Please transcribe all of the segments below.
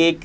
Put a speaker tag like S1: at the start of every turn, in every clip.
S1: 1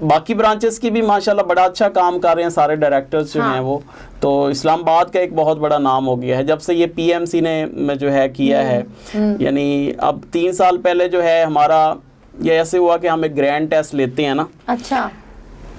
S1: باقی برانچز کی بھی ماشاءاللہ بڑا اچھا کام کر رہے ہیں سارے ڈائریکٹرز جو ہیں وہ. تو اسلام آباد کا ایک بہت بڑا نام ہو گیا ہے جب سے یہ پی ایم سی نے جو ہے کیا ہے. یعنی اب 3 سال پہلے جو ہے ہمارا یہ ایسے ہوا کہ ہم ایک گرینڈ ٹیسٹ لیتے ہیں نا.
S2: اچھا.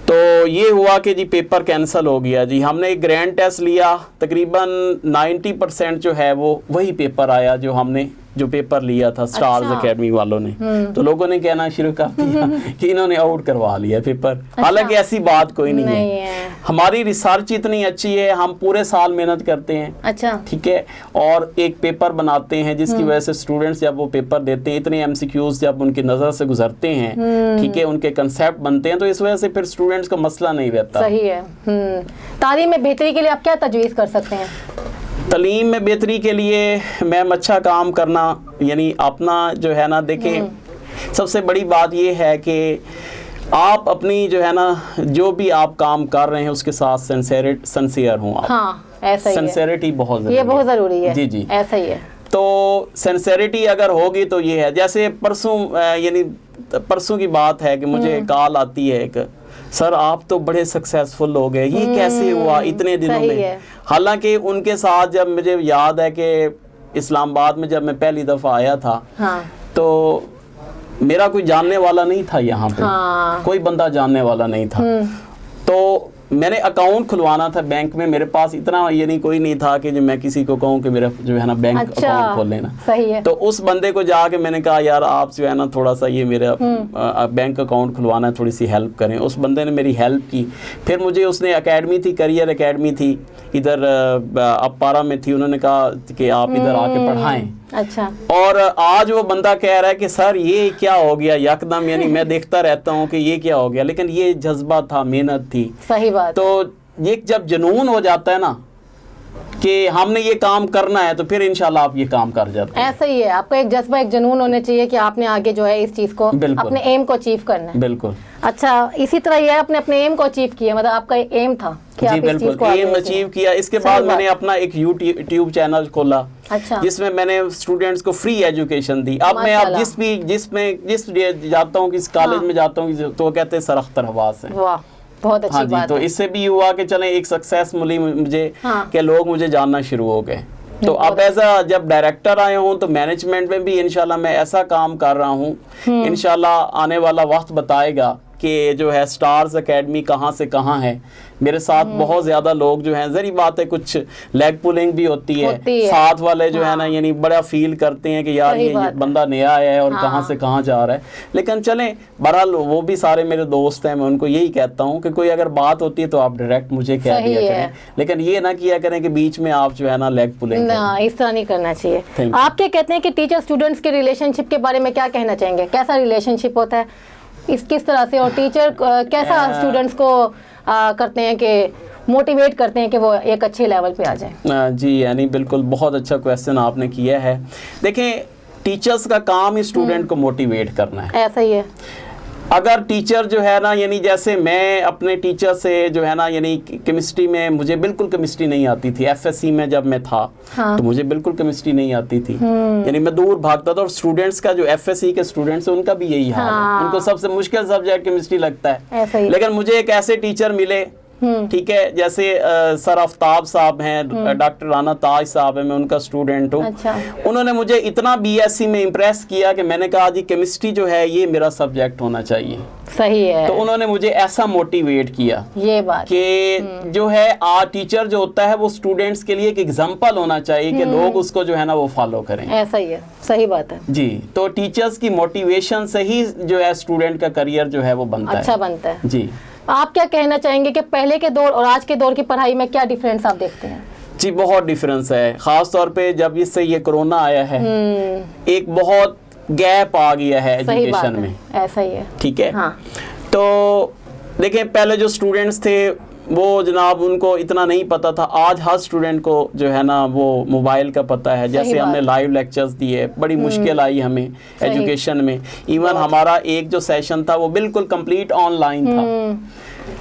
S1: تو یہ ہوا کہ جی پیپر کینسل ہو گیا جی. ہم نے ایک گرینڈ ٹیسٹ لیا, تقریباً 90% جو ہے وہ وہی پیپر آیا جو ہم نے جو پیپر لیا تھا سٹارز اکیڈمی والوں نے. تو لوگوں نے کہنا شروع کر دیا کہ انہوں نے آؤٹ کروا لیا پیپر. حالانکہ ایسی بات کوئی نہیں ہے. ہماری ریسرچ اتنی اچھی ہے, ہم پورے سال محنت کرتے ہیں. اچھا ٹھیک ہے. اور ایک پیپر بناتے ہیں جس کی وجہ سے اسٹوڈنٹس جب وہ پیپر دیتے ہیں اتنے MCQs جب ان کی نظر سے گزرتے ہیں, ٹھیک ہے, ان کے کنسیپٹ بنتے ہیں, تو اس وجہ سے پھر اسٹوڈنٹس کو مسئلہ نہیں رہتا.
S2: صحیح ہے. تعلیم میں بہتری کے لیے آپ کیا تجویز کر سکتے ہیں؟
S1: تعلیم میں بہتری کے لیے میم اچھا کام کرنا, یعنی اپنا جو ہے نا, دیکھیں سب سے بڑی بات یہ ہے کہ آپ اپنی جو ہے نا جو بھی آپ کام کر رہے ہیں اس کے ساتھ سنسیئر ہوں آپ.
S2: ہاں ایسا ہی ہے.
S1: سنسیئرٹی بہت ضروری ہے.
S2: یہ بہت ضروری ہے.
S1: جی جی
S2: ایسا ہی ہے.
S1: تو سنسیئرٹی اگر ہوگی تو یہ ہے, جیسے پرسوں کی بات ہے کہ مجھے کال آتی ہے ایک, سر آپ تو بڑے سکسیسفل ہو گئے, یہ کیسے ہوا اتنے دنوں میں. حالانکہ ان کے ساتھ جب مجھے یاد ہے کہ اسلام آباد میں جب میں پہلی دفعہ آیا تھا تو میرا کوئی جاننے والا نہیں تھا یہاں پہ, کوئی بندہ جاننے والا نہیں تھا. تو میں نے اکاؤنٹ کھلوانا تھا بینک میں, میرے پاس اتنا یعنی کوئی نہیں تھا کہ جو میں کسی کو کہوں کہ میرا جو ہے نا بینک اکاؤنٹ کھول لینا. تو اس بندے کو جا کے میں نے کہا یار آپ جو ہے نا تھوڑا سا یہ میرا بینک اکاؤنٹ کھلوانا ہے, تھوڑی سی ہیلپ کریں. اس بندے نے میری ہیلپ کی. پھر مجھے اس نے اکیڈمی تھی, کریئر اکیڈمی تھی ادھر اپارا میں تھی, انہوں نے کہا کہ آپ ادھر آ کے پڑھائیں. اچھا. اور آج وہ بندہ کہہ رہا ہے کہ سر یہ کیا ہو گیا یکدم, یعنی میں دیکھتا رہتا ہوں کہ یہ کیا ہو گیا, لیکن یہ جذبہ تھا, محنت تھی. صحیح بات. تو یہ جب جنون ہو جاتا ہے نا کہ ہم نے یہ کام کرنا ہے تو پھر انشاءاللہ آپ یہ کام کر جاتے ہیں. ایسا ہی ہے, آپ کا ایک جذبہ, ایک جنون ہونا چاہیے کہ آپ نے آگے جو ہے اس چیز کو اپنے ایم کو اچیو کرنا ہے. بالکل. اچھا, اسی طرح یہ آپ نے اپنے ایم کو اچیو کیا, مطلب آپ کا ایم تھا. جی بالکل, ایم اچیو کیا. اس کے بعد میں نے اپنا ایک یوٹیوب چینل کھولا جس میں میں نے اسٹوڈنٹس کو فری ایجوکیشن دی. اب میں جس جاتا ہوں, کس کالج میں جاتا ہوں تو وہ کہتے ہیں سر اختر حواس ہیں. بہت اچھی بات ہے. تو اس سے بھی ہوا کہ چلیں ایک سکسیس ملی مجھے کہ لوگ مجھے جاننا شروع ہو گئے. تو اب ایسا جب ڈائریکٹر آئے ہوں تو مینجمنٹ میں بھی انشاءاللہ میں ایسا کام کر رہا ہوں, انشاءاللہ آنے والا وقت بتائے گا کہ جو ہے سٹارز اکیڈمی کہاں سے کہاں ہے. میرے ساتھ بہت زیادہ لوگ جو ہیں, ذری بات ہے کچھ لیگ پولنگ بھی ہوتی ہے, ساتھ والے جو ہے نا یعنی بڑا فیل کرتے ہیں کہ یار یہ بندہ نیا آیا ہے اور کہاں سے کہاں جا رہا ہے. لیکن چلیں بہرحال وہ بھی سارے میرے دوست ہیں, میں ان کو یہی کہتا ہوں کہ کوئی اگر بات ہوتی ہے تو آپ ڈائریکٹ مجھے کہہ دیا کریں, لیکن یہ نہ کیا کریں کہ بیچ میں آپ جو ہے نا لیگ پولنگ. اس طرح نہیں کرنا چاہیے. آپ کیا کہتے ہیں کہ ٹیچر اسٹوڈنٹس کے ریلیشن شپ کے بارے میں کیا کہنا چاہیں گے؟ کیسا ریلیشن شپ ہوتا ہے, کس طرح سے, اور ٹیچر کیسا اسٹوڈنٹس کو کرتے ہیں کہ موٹیویٹ کرتے ہیں کہ وہ ایک اچھے لیول پہ آ جائیں؟ جی یعنی بالکل بہت اچھا کویسچن آپ نے کیا ہے. دیکھیں ٹیچرز کا کام ہی اسٹوڈنٹ کو موٹیویٹ کرنا ہے. ایسا ہی ہے. اگر ٹیچر جو ہے نا یعنی جیسے میں اپنے ٹیچر سے جو ہے نا یعنی کیمسٹری میں مجھے بالکل کیمسٹری نہیں آتی تھی. FSC میں جب میں تھا تو مجھے بالکل کیمسٹری نہیں آتی تھی, یعنی میں دور بھاگتا تھا. اور اسٹوڈنٹس کا جو FSC کے اسٹوڈنٹس ہیں ان کا بھی یہی حال ہے, ان کو سب سے مشکل سبجیکٹ کیمسٹری لگتا ہے. لیکن مجھے ایک ایسے ٹیچر ملے, ٹھیک ہے, جیسے سر آفتاب صاحب ہیں, ڈاکٹر رانا تاج صاحب ہیں, میں ان کا اسٹوڈنٹ ہوں. انہوں نے مجھے اتنا BSc میں امپریس کیا کہ میں نے کہا جی کیمسٹری جو ہے یہ میرا سبجیکٹ ہونا چاہیے. صحیح ہے. تو انہوں نے مجھے ایسا موٹیویٹ کیا یہ بات کہ جو ہے ٹیچر جو ہوتا ہے وہ اسٹوڈنٹس کے لیے ایک ایگزامپل ہونا چاہیے کہ لوگ اس کو جو ہے نا وہ فالو کریں. ایسا ہی ہے, صحیح بات ہے. جی تو ٹیچرز کی موٹیویشن سے ہی جو ہے اسٹوڈنٹ کا کریئر جو ہے وہ بنتا ہے, اچھا بنتا ہے. جی آپ کیا کہنا چاہیں گے کہ پہلے کے دور اور آج کے دور کی پڑھائی میں کیا ڈیفرنس آپ دیکھتے ہیں؟ جی بہت ڈیفرنس ہے, خاص طور پہ جب اس سے یہ کرونا آیا ہے, ایک بہت گیپ آ گیا ہے ایجوکیشن میں. ایسا ہی ہے. ٹھیک ہے. تو دیکھیں پہلے جو اسٹوڈنٹس تھے وہ جناب ان کو اتنا نہیں پتا تھا. آج ہر اسٹوڈنٹ کو جو ہے نا وہ موبائل کا پتہ ہے. جیسے ہم نے لائیو لیکچرز دیے, بڑی مشکل آئی ہمیں ایجوکیشن میں. ایون ہمارا ایک جو سیشن تھا وہ بالکل کمپلیٹ آن لائن تھا.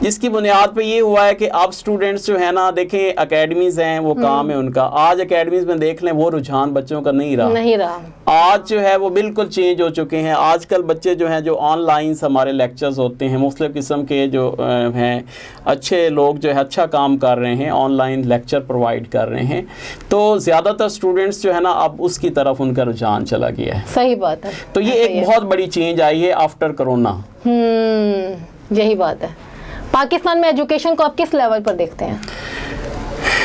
S1: جس کی بنیاد پہ یہ ہوا ہے کہ اب اسٹوڈنٹس جو ہے نا دیکھیں اکیڈمیز ہیں وہ کام ہے ان کا, آج اکیڈمیز میں دیکھ لیں وہ رجحان بچوں کا نہیں رہا. آج جو ہے وہ بالکل چینج ہو چکے ہیں. آج کل بچے جو ہیں جو آن لائنس ہمارے لیکچرز ہوتے ہیں, مختلف قسم کے جو ہیں اچھے لوگ جو ہے اچھا کام کر رہے ہیں, آن لائن لیکچر پرووائڈ کر رہے ہیں, تو زیادہ تر اسٹوڈنٹس جو ہے نا اب اس کی طرف ان کا رجحان چلا گیا ہے.
S2: صحیح بات ہے.
S1: تو یہ ایک بہت بڑی چینج آئی ہے آفٹر کرونا.
S2: یہی بات ہے. پاکستان میں ایجوکیشن کو آپ کس لیول پر دیکھتے ہیں؟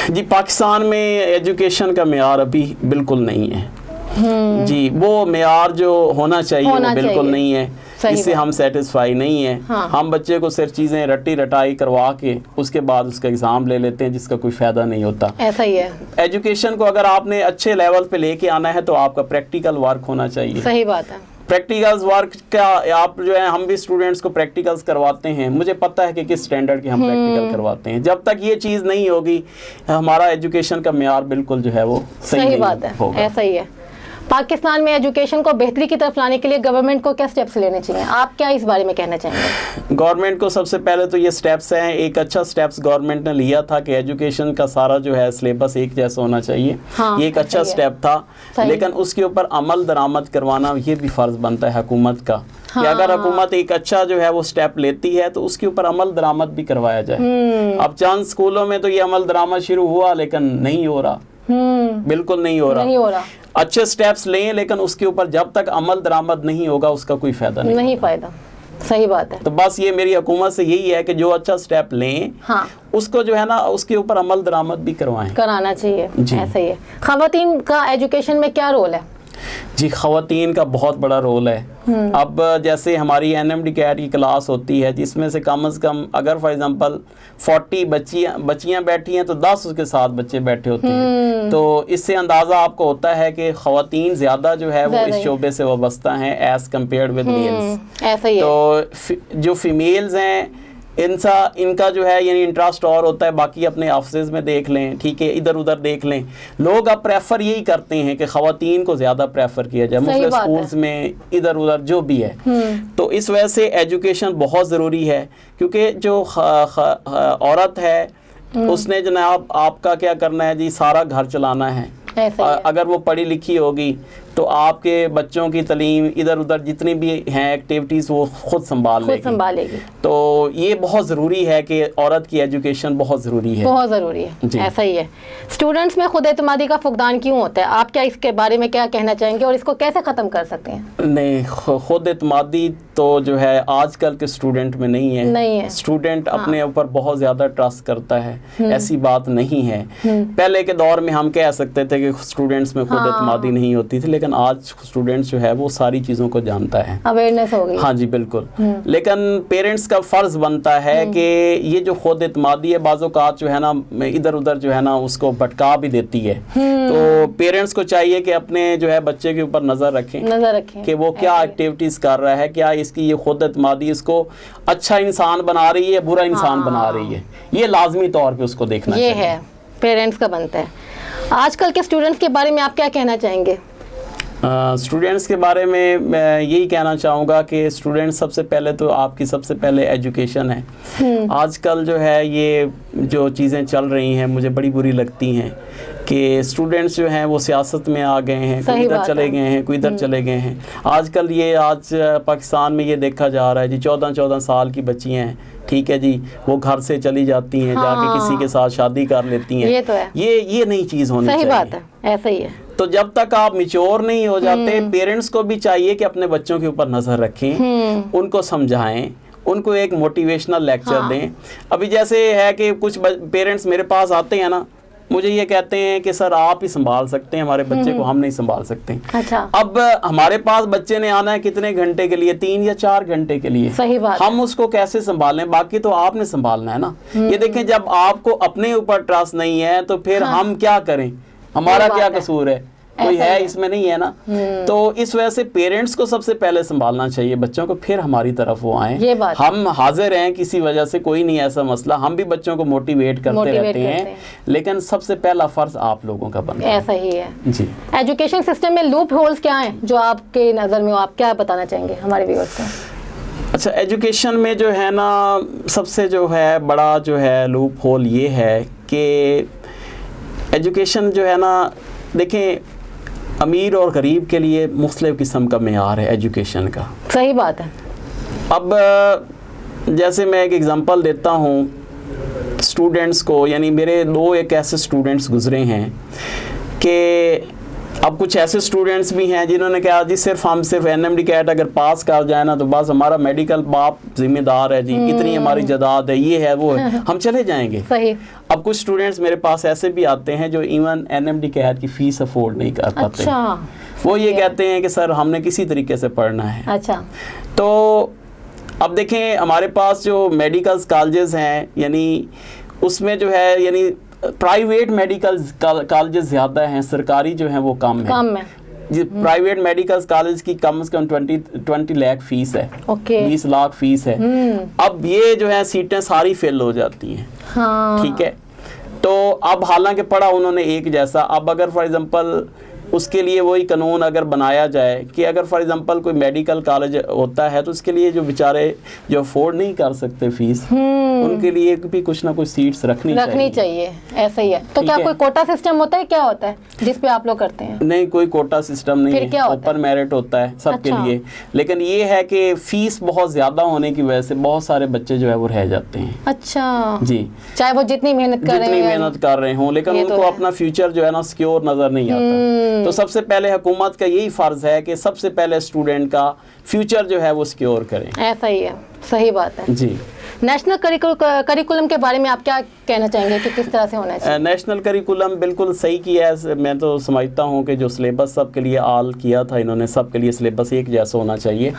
S1: جی پاکستان میں ایجوکیشن کا معیار ابھی بالکل نہیں ہے. جی وہ معیار جو ہونا چاہیے وہ بالکل نہیں ہے. اس سے ہم سیٹسفائی نہیں ہیں. ہم بچے کو صرف چیزیں رٹی رٹائی کروا کے اس کے بعد اس کا ایگزام لے لیتے ہیں جس کا کوئی فائدہ نہیں ہوتا.
S2: ایسا ہی ہے.
S1: ایجوکیشن کو اگر آپ نے اچھے لیول پہ لے کے آنا ہے تو آپ کا پریکٹیکل ورک ہونا چاہیے.
S2: صحیح بات ہے.
S1: پریکٹیکلز ورک کا آپ جو ہے ہم بھی اسٹوڈنٹس کو پریکٹیکلز کرواتے ہیں, مجھے پتہ ہے کہ کس سٹینڈرڈ کے ہم پریکٹیکل کرواتے ہیں. جب تک یہ چیز نہیں ہوگی ہمارا ایجوکیشن کا معیار بالکل جو ہے وہ صحیح نہیں ہوگا.
S2: ایسا ہی ہے. پاکستان میں ایجوکیشن کو بہتری کی طرف لانے کے لیے گورنمنٹ کو کیا سٹیپس لینے چاہیے؟ آپ کیا اس بارے میں کہنا چاہیں گے؟
S1: گورنمنٹ کو سب سے پہلے تو یہ سٹیپس ہیں, ایک اچھا سٹیپس گورنمنٹ نے لیا تھا کہ ایجوکیشن کا سارا جو ہے سلیبس ایک جیسا ہونا چاہیے. یہ ایک اچھا سٹیپ تھا, لیکن اس کے اوپر عمل درآمد کروانا یہ بھی فرض بنتا ہے حکومت کا کہ اگر حکومت ایک اچھا جو ہے وہ سٹیپ لیتی ہے تو اس کے اوپر عمل درآمد بھی کروایا جائے. اب چند اسکولوں میں تو یہ عمل درآمد شروع ہوا لیکن نہیں ہو رہا, بالکل نہیں ہو رہا. اچھے سٹیپس لیں لیکن اس کے اوپر جب تک عمل درآمد نہیں ہوگا اس کا کوئی فائدہ نہیں
S2: فائدہ. صحیح بات ہے.
S1: تو بس یہ میری حکومت سے یہی ہے کہ جو اچھا سٹیپ لیں اس کو جو ہے نا اس کے اوپر عمل درآمد بھی
S2: کرانا چاہیے. ایسا ہی ہے. خواتین کا ایجوکیشن میں کیا رول ہے؟
S1: جی خواتین کا بہت بڑا رول ہے. اب جیسے ہماری NMD کیٹ کی کلاس ہوتی ہے جس میں سے کم از کم اگر فار ایگزامپل 40 بچیاں بیٹھی ہیں تو 10 اس کے ساتھ بچے بیٹھے ہوتے ہیں, تو اس سے اندازہ آپ کو ہوتا ہے کہ خواتین زیادہ جو ہے وہ اس شعبے سے وابستہ ہیں ایز کمپیئرڈ ود میلز. تو جو فیمیلز ہیں ان کا جو ہے یعنی انٹرسٹ اور ہوتا ہے. باقی اپنے آفسز میں دیکھ لیں, ٹھیک ہے, ادھر ادھر دیکھ لیں, لوگ اب پریفر یہی کرتے ہیں کہ خواتین کو زیادہ پریفر کیا جائے مختلف اسکولز میں ادھر ادھر جو بھی ہے. تو اس وجہ سے ایجوکیشن بہت ضروری ہے کیونکہ جو عورت ہے اس نے جناب آپ کا کیا کرنا ہے جی, سارا گھر چلانا ہے. اگر وہ پڑھی لکھی ہوگی تو آپ کے بچوں کی تعلیم ادھر ادھر جتنی بھی ہیں ایکٹیویٹیز وہ خود سنبھالے گی. تو یہ بہت ضروری ہے کہ عورت کی ایجوکیشن بہت ضروری ہے.
S2: ایسا ہی ہے. اسٹوڈنٹس میں خود اعتمادی کا فقدان کیوں ہوتا ہے؟ آپ کیا اس کے بارے میں کیا کہنا چاہیں گے اور اس کو کیسے ختم کر سکتے ہیں؟
S1: نہیں, خود اعتمادی تو جو ہے آج کل کے اسٹوڈنٹ میں نہیں ہے. اسٹوڈنٹ اپنے اوپر بہت زیادہ ٹرسٹ کرتا ہے, ایسی بات نہیں ہے. پہلے کے دور میں ہم کہہ سکتے تھے کہ اسٹوڈنٹس میں خود اعتمادی نہیں ہوتی تھی, لیکن آج اسٹوڈنٹس جو ہے وہ ساری چیزوں کو جانتا ہے,
S2: اویئرنیس ہو گئی.
S1: ہاں جی بالکل. لیکن پیرنٹس کا فرض بنتا ہے کہ یہ جو خود اعتمادی ہے بعض اوقات جو ہے نا ادھر ادھر جو ہے نا اس کو بھٹکا بھی دیتی ہے. تو پیرنٹس کو چاہیے کہ اپنے جو ہے بچے کے اوپر نظر رکھیں کہ وہ کیا ایکٹیویٹیز کر رہا ہے, کیا اس کی یہ خود اعتمادی اس کو اچھا انسان بنا رہی ہے برا انسان بنا رہی ہے. یہ لازمی طور پہ اس کو دیکھنا چاہیے,
S2: یہ ہے پیرنٹس کا بنتا ہے. آج کل کے اسٹوڈنٹس کے بارے میں آپ کیا کہنا چاہیں گے؟
S1: اسٹوڈنٹس کے بارے میں یہی کہنا چاہوں گا کہ اسٹوڈنٹ سب سے پہلے تو آپ کی سب سے پہلے ایجوکیشن ہے. آج کل جو ہے یہ جو چیزیں چل رہی ہیں مجھے بڑی بری لگتی ہیں کہ اسٹوڈنٹس جو ہیں وہ سیاست میں آ گئے ہیں, کوئی ادھر چلے گئے ہیں, کوئی ادھر چلے گئے ہیں. آج کل آج پاکستان میں یہ دیکھا جا رہا ہے جی 14 سال کی بچیاں ہیں, ٹھیک ہے جی, وہ گھر سے چلی جاتی ہیں, جا کے کسی کے ساتھ شادی کر لیتی ہیں. یہ نئی چیز ہونی چاہیے.
S2: صحیح بات ہے, ایسا ہی ہے.
S1: تو جب تک آپ میچور نہیں ہو جاتے, پیرنٹس کو بھی چاہیے کہ اپنے بچوں کے اوپر نظر رکھیں, ان کو سمجھائیں, ان کو ایک موٹیویشنل لیکچر دیں. ابھی جیسے ہے کہ کچھ پیرنٹس میرے پاس آتے ہیں نا, مجھے یہ کہتے ہیں کہ سر آپ ہی سنبھال سکتے ہیں ہمارے بچے کو, ہم نہیں سنبھال سکتے. اب ہمارے پاس بچے نے آنا ہے کتنے گھنٹے کے لیے, 3 یا 4 گھنٹے کے لیے. ہم اس کو کیسے سنبھالیں, باقی تو آپ نے سنبھالنا ہے نا. یہ دیکھیں جب آپ کو اپنے اوپر ٹرسٹ نہیں ہے تو پھر ہم کیا کریں, ہمارا کیا قصور ہے, کوئی ہے اس میں نہیں ہے نا. تو اس وجہ سے پیرنٹس کو سب سے پہلے سنبھالنا چاہیے بچوں کو, پھر ہماری طرف وہ آئیں. ہم حاضر ہیں کسی وجہ سے, کوئی نہیں ایسا مسئلہ, ہم بھی بچوں کو موٹیویٹ کرتے رہتے ہیں, لیکن سب سے پہلا فرض آپ لوگوں کا بنتا ہے.
S2: ایسا ہی ہے
S1: جی.
S2: ایجوکیشن سسٹم میں لوپ ہولز کیا ہیں جو آپ کے نظر میں ہو, آپ کیا بتانا چاہیں گے ہمارے ویورز کو؟
S1: اچھا ایجوکیشن میں جو ہے نا سب سے جو ہے بڑا جو ہے لوپ ہول یہ ہے کہ ایجوکیشن جو ہے نا دیکھیں امیر اور غریب کے لیے مختلف قسم کا معیار ہے ایجوکیشن کا.
S2: صحیح بات ہے.
S1: اب جیسے میں ایک ایگزامپل دیتا ہوں اسٹوڈنٹس کو, یعنی میرے 2 ایک ایسے اسٹوڈنٹس گزرے ہیں کہ اب کچھ ایسے اسٹوڈنٹس بھی ہیں جنہوں نے کہا جی ہم صرف NMD کیٹ اگر پاس کر جائیں نا تو بس ہمارا میڈیکل باپ ذمہ دار ہے جی, اتنی ہماری جائیداد ہے, یہ ہے وہ ہے, ہم چلے جائیں گے.
S2: صحیح.
S1: اب کچھ اسٹوڈنٹس میرے پاس ایسے بھی آتے ہیں جو ایون NMD کیٹ کی فیس افورڈ نہیں کر پاتے.
S2: اچھا.
S1: وہ یہ کہتے ہیں کہ سر ہم نے کسی طریقے سے پڑھنا ہے.
S2: اچھا.
S1: تو اب دیکھیں ہمارے پاس جو میڈیکل کالجز ہیں یعنی اس میں جو ہے یعنی پرائیویٹ میڈیکل کالجز زیادہ ہیں, سرکاری جو ہیں وہ کم ہیں. جی پرائیویٹ میڈیکل کالج کی کم از کم 20 لاکھ فیس ہے, 20 لاکھ فیس ہے. اب یہ جو ہے سیٹیں ساری فل ہو جاتی ہیں. ٹھیک ہے. تو اب حالانکہ پڑھا انہوں نے ایک جیسا, اب اگر فار ایگزامپل اس کے لیے وہی قانون اگر بنایا جائے کہ اگر فار ایگزامپل کوئی میڈیکل کالج ہوتا ہے تو اس کے لیے جو بیچارے جو افورڈ نہیں کر سکتے فیس, ان کے لیے بھی کچھ نہ کچھ سیٹس رکھنی چاہیے.
S2: ایسا ہی ہے. تو کیا کوئی کوٹا سسٹم ہوتا ہے, کیا ہوتا ہے جس پہ آپ لوگ کرتے ہیں؟
S1: نہیں, کوئی کوٹا سسٹم نہیں ہے, اوپن میرٹ ہوتا ہے سب کے لیے. لیکن یہ ہے کہ فیس بہت زیادہ ہونے کی وجہ سے بہت سارے بچے جو ہے وہ رہ جاتے ہیں.
S2: اچھا
S1: جی,
S2: چاہے وہ جتنی محنت
S1: کر رہے ہوں لیکن ان کو اپنا فیوچر جو ہے نا سیکیور نظر نہیں آتا. تو سب سے پہلے حکومت کا یہی فرض ہے کہ سب سے پہلے اسٹوڈنٹ کا فیوچر جو ہے وہ سیکیور کریں.
S2: ایسا ہی ہے. صحیح بات ہے.
S1: جی.
S2: نیشنل کریکولم کے بارے میں آپ کیا کہنا چاہیں گے کہ کس طرح سے ہونا چاہیے؟
S1: نیشنل کریکولم بالکل صحیح کیا ہے. میں تو سمجھتا ہوں کہ جو سلیبس سب کے لیے آل کیا تھا انہوں نے, سب کے لیے سلیبس ایک جیسا ہونا چاہیے.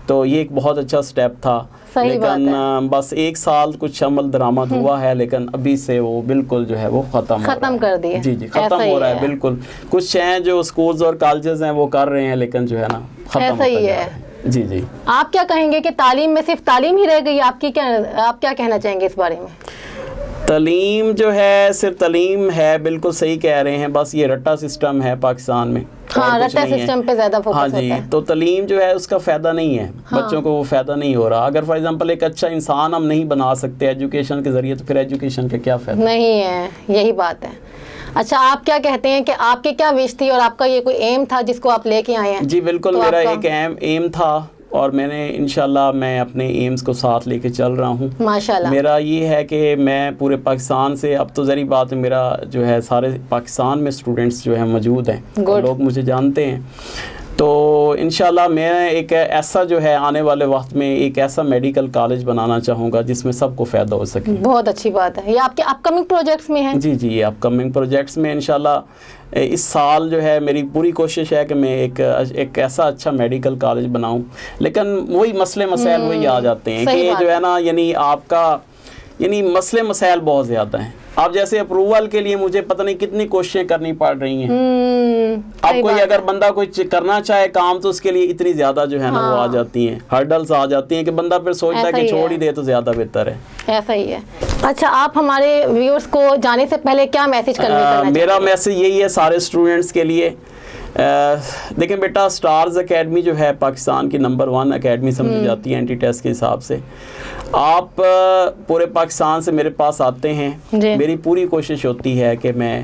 S1: تو یہ ایک بہت اچھا سٹیپ تھا. لیکن بس 1 سال کچھ عمل درآمد ہوا ہے لیکن ابھی سے وہ بالکل جو ہے وہ ختم
S2: کر دیا.
S1: جی ختم ہو رہا ہے بالکل. کچھ ہیں جو اسکولز اور کالجز ہیں وہ کر رہے ہیں لیکن جو ہے نا ختم ہوتا جا رہا ہے. جی.
S2: آپ کیا کہیں گے کہ تعلیم میں صرف تعلیم ہی رہ گئی, آپ کیا کہنا چاہیں گے اس بارے میں؟
S1: تعلیم جو ہے صرف تعلیم ہے, بالکل صحیح کہہ رہے ہیں, بس یہ رٹا سسٹم ہے پاکستان میں.
S2: رٹا سسٹم پہ زیادہ فوکس ہوتا ہے.
S1: تو تعلیم جو ہے اس کا فائدہ نہیں ہے, بچوں کو وہ فائدہ نہیں ہو رہا. اگر فار ایگزامپل ایک اچھا انسان ہم نہیں بنا سکتے ایجوکیشن کے ذریعے تو پھر ایجوکیشن کا کیا فائدہ
S2: نہیں ہے. یہی بات ہے. اچھا آپ کیا کہتے ہیں کہ آپ کی کیا وش تھی اور آپ کا یہ کوئی ایم تھا جس کو آپ لے کے آئے ہیں؟
S1: جی بالکل, میرا ایک ایم تھا اور میں نے انشاءاللہ میں اپنے ایمز کو ساتھ لے کے چل رہا ہوں.
S2: ماشاءاللہ.
S1: میرا یہ ہے کہ میں پورے پاکستان سے, اب تو ظاہری بات ہے میرا جو ہے سارے پاکستان میں اسٹوڈنٹس جو ہیں موجود ہیں, لوگ مجھے جانتے ہیں. تو انشاءاللہ میں ایک ایسا جو ہے آنے والے وقت میں ایک ایسا میڈیکل کالج بنانا چاہوں گا جس میں سب کو فائدہ ہو سکے.
S2: بہت اچھی بات ہے. یہ آپ کے اپ کمنگ پروجیکٹس میں ہیں؟
S1: جی یہ اپ کمنگ پروجیکٹس میں انشاءاللہ اس سال جو ہے میری پوری کوشش ہے کہ میں ایک ایسا اچھا میڈیکل کالج بناؤں. لیکن وہی مسائل وہی آ جاتے ہیں کہ جو ہے نا یعنی آپ کا یعنی مسائل بہت زیادہ ہیں. اب جیسے اپروول کے لیے مجھے پتہ نہیں کتنی کوششیں کرنی پڑ رہی ہیں. اب کوئی اگر بندہ کوئی کرنا چاہے کام تو اس کے لیے اتنی زیادہ جو ہے نا وہ آ جاتی ہیں, ہرڈلز آ جاتی ہیں کہ بندہ پھر سوچتا ہے کہ چھوڑ ہی دے تو زیادہ بہتر ہے.
S2: ایسا ہی ہے. اچھا آپ ہمارے ویورز کو جانے سے پہلے کیا میسج کرنا چاہتے ہیں؟
S1: میرا میسج یہی ہے سارے اسٹوڈنٹس کے لیے, دیکھیں بیٹا سٹارز اکیڈمی جو ہے پاکستان کی نمبر 1 اکیڈمی سمجھی جاتی ہے اینٹی ٹیسٹ کے حساب سے. آپ پورے پاکستان سے میرے پاس آتے ہیں, میری پوری کوشش ہوتی ہے کہ میں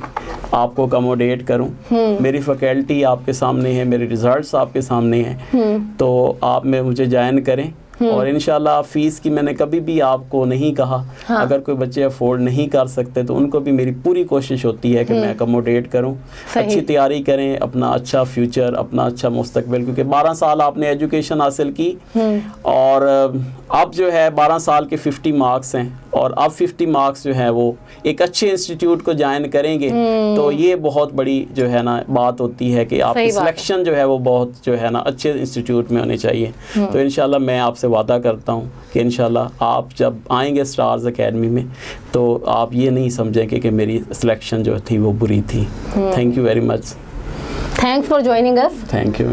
S1: آپ کو اکموڈیٹ کروں. میری فیکلٹی آپ کے سامنے ہے, میرے ریزلٹس آپ کے سامنے ہیں, تو آپ میں مجھے جوائن کریں. اور انشاءاللہ فیس کی میں نے کبھی بھی آپ کو نہیں کہا, اگر کوئی بچے افورڈ نہیں کر سکتے تو ان کو بھی میری پوری کوشش ہوتی ہے کہ میں اکموڈیٹ کروں. اچھی تیاری کریں, اپنا اچھا فیوچر, اپنا اچھا مستقبل, کیونکہ 12 سال آپ نے ایجوکیشن حاصل کی اور اب جو ہے 12 سال کے 50 مارکس ہیں اور اب 50 مارکس جو ہے وہ ایک اچھے انسٹیٹیوٹ کو جوائن کریں گے تو یہ بہت بڑی جو ہے نا بات ہوتی ہے کہ آپ کی سلیکشن جو ہے وہ بہت جو ہے نا اچھے انسٹیٹیوٹ میں ہونی چاہیے. تو انشاءاللہ میں آپ سے وعدہ کرتا ہوں کہ انشاءاللہ آپ جب آئیں گے سٹارز اکیڈمی میں تو آپ یہ نہیں سمجھیں کہ میری سلیکشن جو تھی وہ بری تھی. Thank you very much.
S2: Thanks for joining us.
S1: Thank you.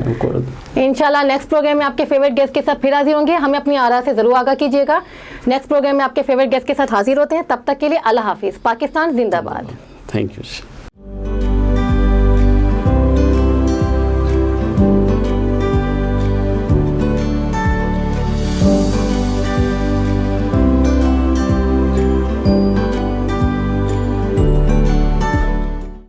S2: انشاءاللہ نیکسٹ پروگرام میں آپ کے فیوریٹ گیسٹ کے ساتھ پھر حاضر ہوں گے. ہمیں اپنی آراء سے ضرور آگاہ کیجیے گا. نیکسٹ پروگرام میں آپ کے فیوریٹ گیسٹ کے ساتھ حاضر ہوتے ہیں. تب تک کے لیے اللہ حافظ. پاکستان زندہ باد.
S1: Thank you.